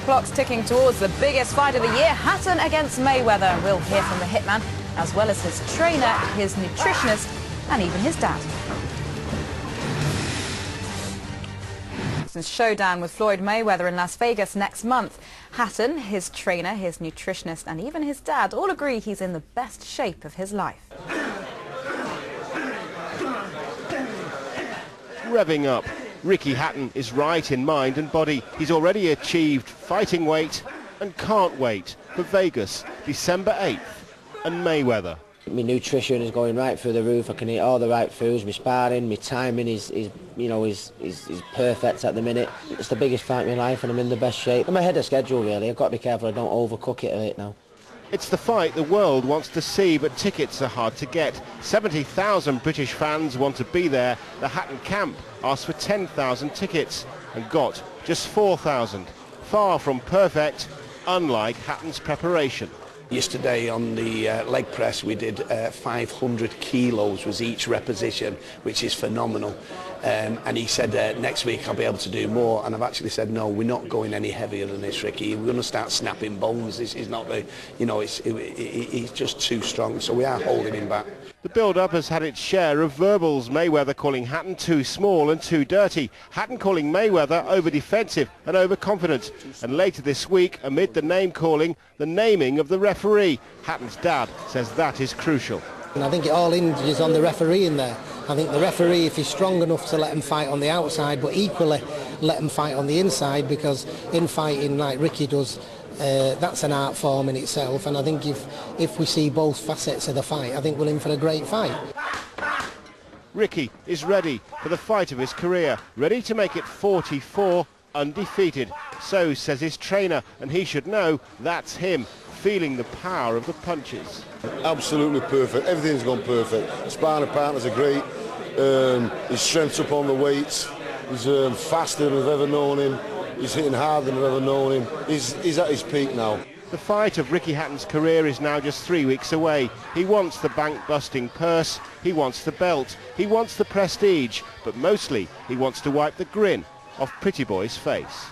clock's ticking towards the biggest fight of the year, Hatton against Mayweather. We'll hear from the hitman, as well as his trainer, his nutritionist, and even his dad. Showdown with Floyd Mayweather in Las Vegas next month. Hatton, his trainer, his nutritionist, and even his dad all agree he's in the best shape of his life. Revving up. Ricky Hatton is right in mind and body. He's already achieved fighting weight and can't wait for Vegas, December 8th, and Mayweather. My nutrition is going right through the roof. I can eat all the right foods. My sparring, my timing is perfect at the minute. It's the biggest fight in my life and I'm in the best shape. I'm ahead of schedule really. I've got to be careful I don't overcook it right now. It's the fight the world wants to see, but tickets are hard to get. 70,000 British fans want to be there. The Hatton camp asked for 10,000 tickets and got just 4,000. Far from perfect, unlike Hatton's preparation. Yesterday on the leg press we did 500 kilos was each repetition, which is phenomenal. And he said next week I'll be able to do more, and I've actually said no, we're not going any heavier than this, Ricky. We're going to start snapping bones. This is not the, he's just too strong, so we are holding him back. The build-up has had its share of verbals. Mayweather calling Hatton too small and too dirty. Hatton calling Mayweather over-defensive and overconfident. And later this week, amid the name-calling, the naming of the referee. Hatton's dad says that is crucial. And I think it all hinges on the referee in there. I think the referee, if he's strong enough to let him fight on the outside, but equally let him fight on the inside, because in fighting like Ricky does, that's an art form in itself, and I think if we see both facets of the fight, I think we're in for a great fight. Ricky is ready for the fight of his career, ready to make it 44 undefeated. So says his trainer, and he should know that's him, feeling the power of the punches. Absolutely perfect, everything's gone perfect. Sparring partners are great, his strength's up on the weights, he's faster than we've ever known him. He's hitting harder than I've ever known him. He's at his peak now. The fight of Ricky Hatton's career is now just 3 weeks away. He wants the bank-busting purse, he wants the belt, he wants the prestige, but mostly he wants to wipe the grin off Pretty Boy's face.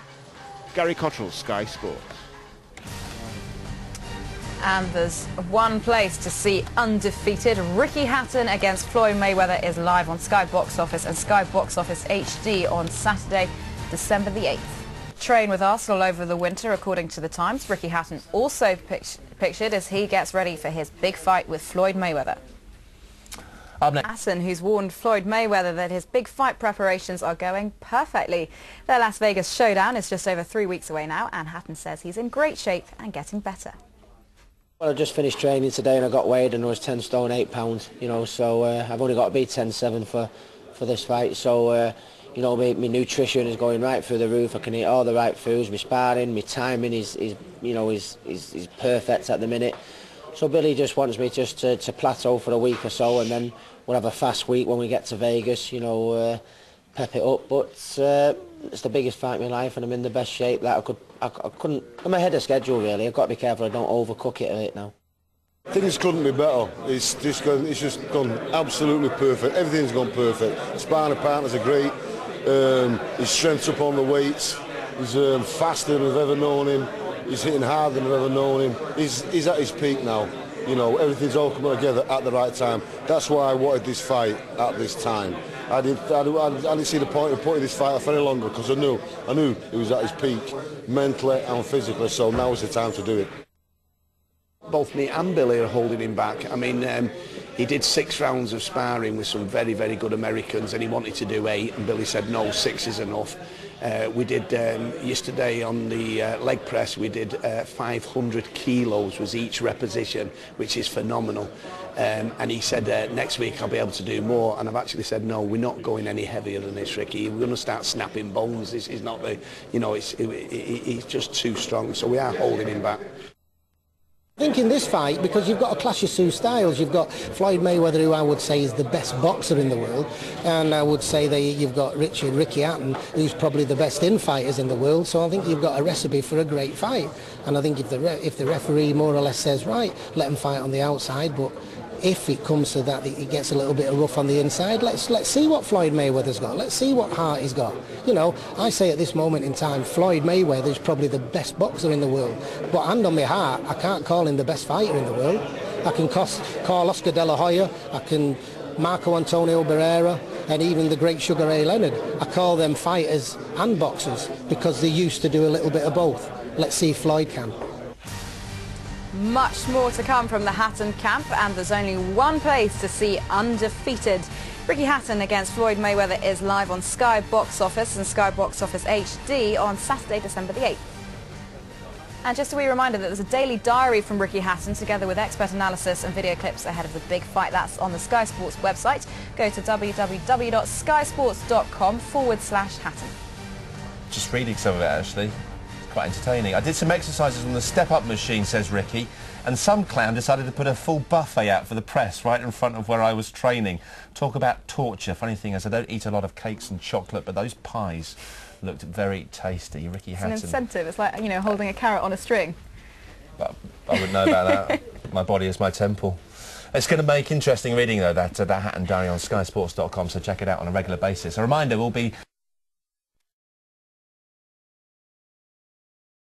Gary Cottrell, Sky Sports. And there's one place to see undefeated. Ricky Hatton against Floyd Mayweather is live on Sky Box Office and Sky Box Office HD on Saturday, December the 8th. Train with Arsenal over the winter, according to the Times. Ricky Hatton also pictured as he gets ready for his big fight with Floyd Mayweather. Hatton, who's warned Floyd Mayweather that his big fight preparations are going perfectly. Their Las Vegas showdown is just over 3 weeks away now, and Hatton says he's in great shape and getting better. Well, I just finished training today and I got weighed and I was 10 stone 8 pounds, so I've only got to be 10.7 for this fight, so my nutrition is going right through the roof. I can eat all the right foods. My sparring, my timing is perfect at the minute. So Billy just wants me just to plateau for a week or so, and then we'll have a fast week when we get to Vegas, pep it up. But it's the biggest fight in my life and I'm in the best shape that I couldn't. I'm ahead of schedule really. I've got to be careful I don't overcook it right now. Things couldn't be better. It's just gone absolutely perfect. Everything's gone perfect. Sparring partners are great. His strength's up on the weights. He's faster than we've ever known him. He's hitting harder than we've ever known him. He's at his peak now. Everything's all coming together at the right time. That's why I wanted this fight at this time. I didn't see the point of putting this fight off any longer, because I knew he was at his peak, mentally and physically. So now is the time to do it. Both me and Billy are holding him back. I mean, he did 6 rounds of sparring with some very, very good Americans, and he wanted to do 8, and Billy said no, 6 is enough. We did yesterday on the leg press we did 500 kilos was each repetition, which is phenomenal. And he said next week I'll be able to do more, and I've actually said no, we're not going any heavier than this, Ricky. We're going to start snapping bones. This is not the, he's just too strong, so we are holding him back. I think in this fight, because you've got a clash of two styles, you've got Floyd Mayweather, who I would say is the best boxer in the world, and I would say that you've got Ricky Hatton, who's probably the best in-fighters in the world, so I think you've got a recipe for a great fight. And I think if the referee more or less says, right, let him fight on the outside, but if it comes to that, it gets a little bit of rough on the inside. Let's see what Floyd Mayweather's got. Let's see what heart he's got. You know, I say at this moment in time, Floyd Mayweather is probably the best boxer in the world. But hand on my heart, I can't call him the best fighter in the world. I can call Oscar De La Hoya, I can Marco Antonio Barrera, and even the great Sugar Ray Leonard. I call them fighters and boxers because they used to do a little bit of both. Let's see if Floyd can. Much more to come from the Hatton camp, and there's only one place to see undefeated Ricky Hatton against Floyd Mayweather is live on Sky Box Office and Sky Box Office HD on Saturday, December the 8th. And just a wee reminder that there's a daily diary from Ricky Hatton together with expert analysis and video clips ahead of the big fight. That's on the Sky Sports website. Go to www.skysports.com/Hatton. Just reading some of it, actually. Quite entertaining. I did some exercises on the step-up machine, says Ricky, and some clown decided to put a full buffet out for the press right in front of where I was training. Talk about torture. Funny thing is, I don't eat a lot of cakes and chocolate, but those pies looked very tasty. Ricky Hatton. It's an incentive. It's like, you know, holding a carrot on a string. But I wouldn't know about that. My body is my temple. It's going to make interesting reading, though, that Hatton Diary on skysports.com, so check it out on a regular basis. A reminder, we'll be